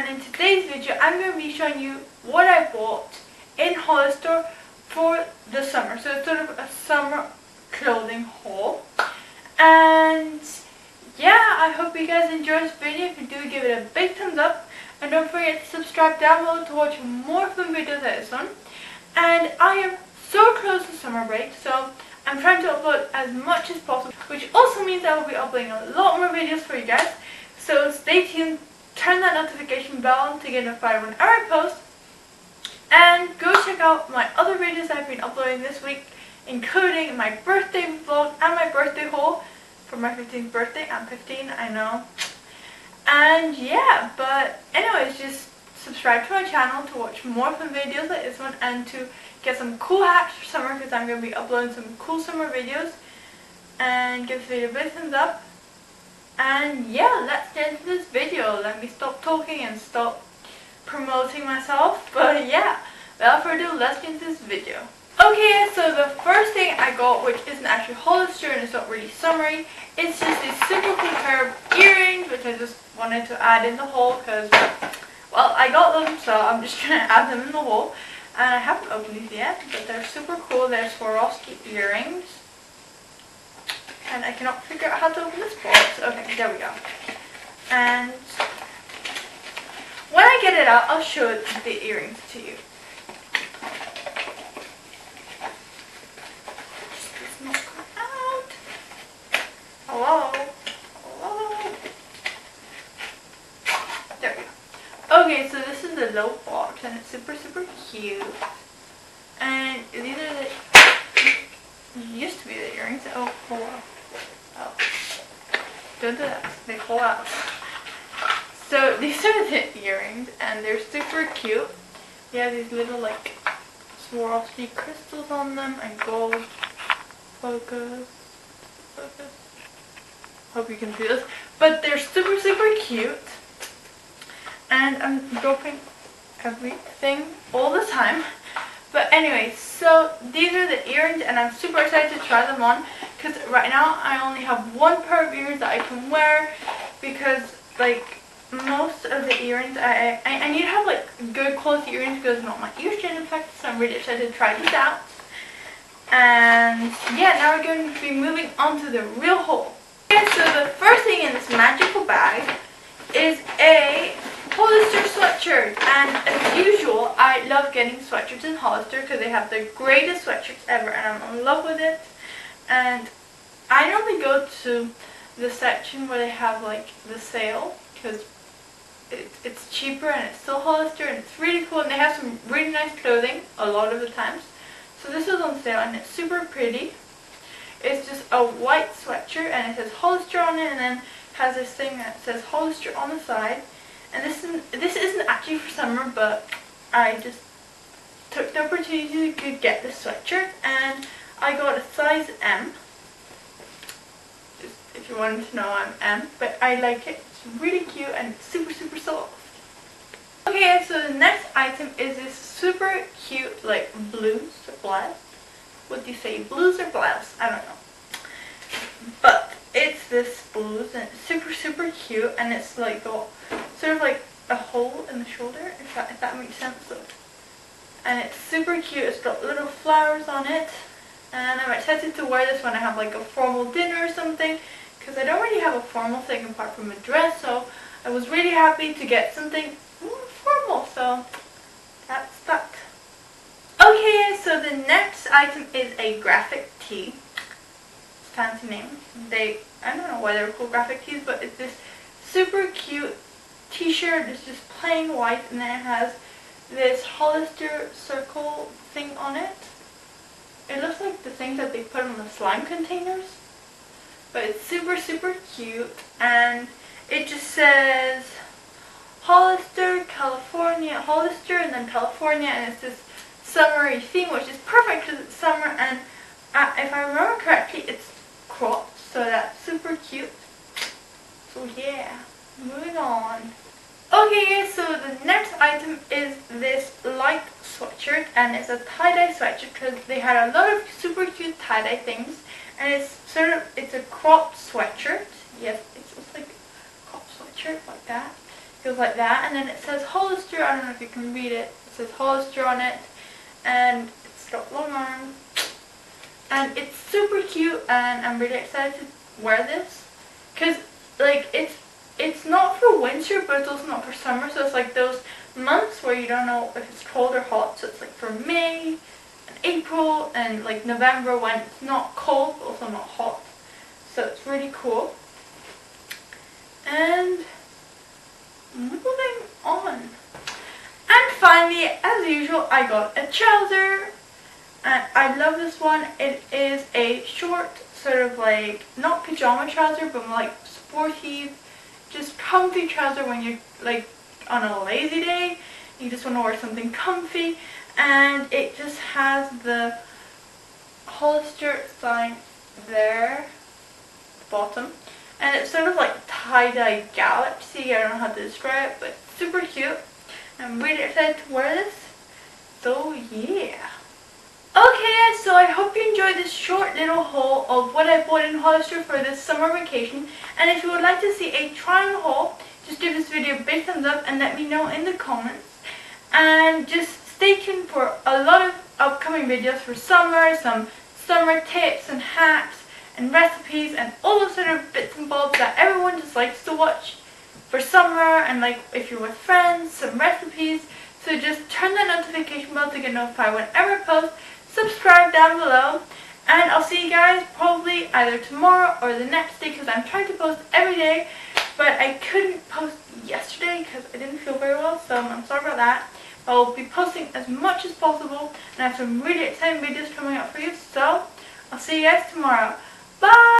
and in today's video I'm going to be showing you what I bought in Hollister for the summer. So it's sort of a summer clothing haul. And yeah, I hope you guys enjoy this video. If you do, give it a big thumbs up. And don't forget to subscribe down below to watch more fun videos like this one. And I am so close to summer break, so I'm trying to upload as much as possible, which also means I will be uploading a lot more videos for you guys. So stay tuned, turn that notification bell on to get notified whenever I post. And go check out my other videos I've been uploading this week, including my birthday vlog and my birthday haul for my 15th birthday. I'm 15, I know. And yeah, but anyways, just subscribe to my channel to watch more fun videos like this one and to get some cool hacks for summer, because I'm going to be uploading some cool summer videos. And give this video a big thumbs up. And yeah, let's get into this video. Let me stop talking and stop promoting myself. But yeah, without further ado, let's get into this video. Okay, so the first thing I got, which isn't actually Hollister and it's not really summery, it's just these super cool pair of earrings, which I just wanted to add in the haul because, well, I got them, so I'm just going to add them in the haul. And I haven't opened these yet, but they're super cool. They're Swarovski earrings. And I cannot figure out how to open this box. Okay, there we go. And when I get it out, I'll show the earrings to you. It's not come out. Hello? Hello? There we go. Okay, so this is the low box and it's super cute. And these are the used to be the earrings. Oh, hold on. Oh. Don't do that. They fall out. So these are the earrings and they're super cute. They have these little like Swarovski crystals on them and gold. Focus. Hope you can see this. But they're super cute. And I'm dropping everything all the time. But anyway, so these are the earrings and I'm super excited to try them on, because right now I only have one pair of earrings that I can wear, because like most of the earrings I need to have like good quality earrings because not my ears get infected. So I'm really excited to try these out. And yeah, now we're going to be moving on to the real haul. Okay, so the first thing in this magical bag is a Hollister sweatshirt, and as usual I love getting sweatshirts in Hollister because they have the greatest sweatshirts ever and I'm in love with it. And I normally go to the section where they have like the sale because it's cheaper and it's still Hollister and it's really cool and they have some really nice clothing a lot of the times. So this was on sale and it's super pretty. It's just a white sweatshirt and it says Hollister on it, and then has this thing that says Hollister on the side. And this isn't actually for summer, but I just took the opportunity to get this sweatshirt and I got a size M. Just if you wanted to know, I'm M, but I like it. It's really cute and it's super soft. Okay, so the next item is this super cute like blouse or blouse. What do you say, blouse or blouse? I don't know. But it's this blouse and it's super cute, and it's like got sort of like a hole in the shoulder, if that makes sense. So, and it's super cute. It's got little flowers on it, and I'm excited to wear this when I have like a formal dinner or something, because I don't really have a formal thing apart from a dress. So I was really happy to get something more formal. So that's that. Okay, so the next item is a graphic tee. Fancy name. I don't know why they're called graphic tees, but it's this super cute t-shirt. It's just plain white and then it has this Hollister circle thing on it. It looks like the things that they put on the slime containers, but it's super cute, and it just says Hollister, California, Hollister, and then California, and it's this summery theme, which is perfect because it's summer. And if I remember correctly, it's cropped, so that's super cute. So yeah, moving on. Okay, so the next item is this light sweatshirt, and it's a tie-dye sweatshirt because they had a lot of super cute tie-dye things, and it's a cropped sweatshirt. Yes, it's like a cropped sweatshirt like that. goes like that, and then it says Hollister. I don't know if you can read it. It says Hollister on it, and it's got long arms, and it's super cute, and I'm really excited to wear this, because like it's not for winter, but it's also not for summer, so it's like those months where you don't know if it's cold or hot. So it's like for May and April and like November, when it's not cold but also not hot. So it's really cool. And moving on. And finally, as usual, I got a trouser. And I love this one. It is a short, sort of like, not pajama trouser, but more like sporty, just comfy trouser when you're like on a lazy day. You just want to wear something comfy. And it just has the Hollister sign there, bottom. And it's sort of like tie-dye galaxy. I don't know how to describe it, but it's super cute. I'm really excited to wear this. So yeah. Okay guys, so I hope you enjoyed this short little haul of what I bought in Hollister for this summer vacation. And if you would like to see a try-on haul, just give this video a big thumbs up and let me know in the comments. And just stay tuned for a lot of upcoming videos for summer, some summer tips and hacks and recipes and all those sort of bits and bobs that everyone just likes to watch for summer, and like if you're with friends, some recipes. So just turn that notification bell to get notified whenever I post. Subscribe down below, and I'll see you guys probably either tomorrow or the next day, because I'm trying to post every day, but I couldn't post yesterday because I didn't feel very well, so I'm sorry about that. I'll be posting as much as possible, and I have some really exciting videos coming up for you, so I'll see you guys tomorrow. Bye!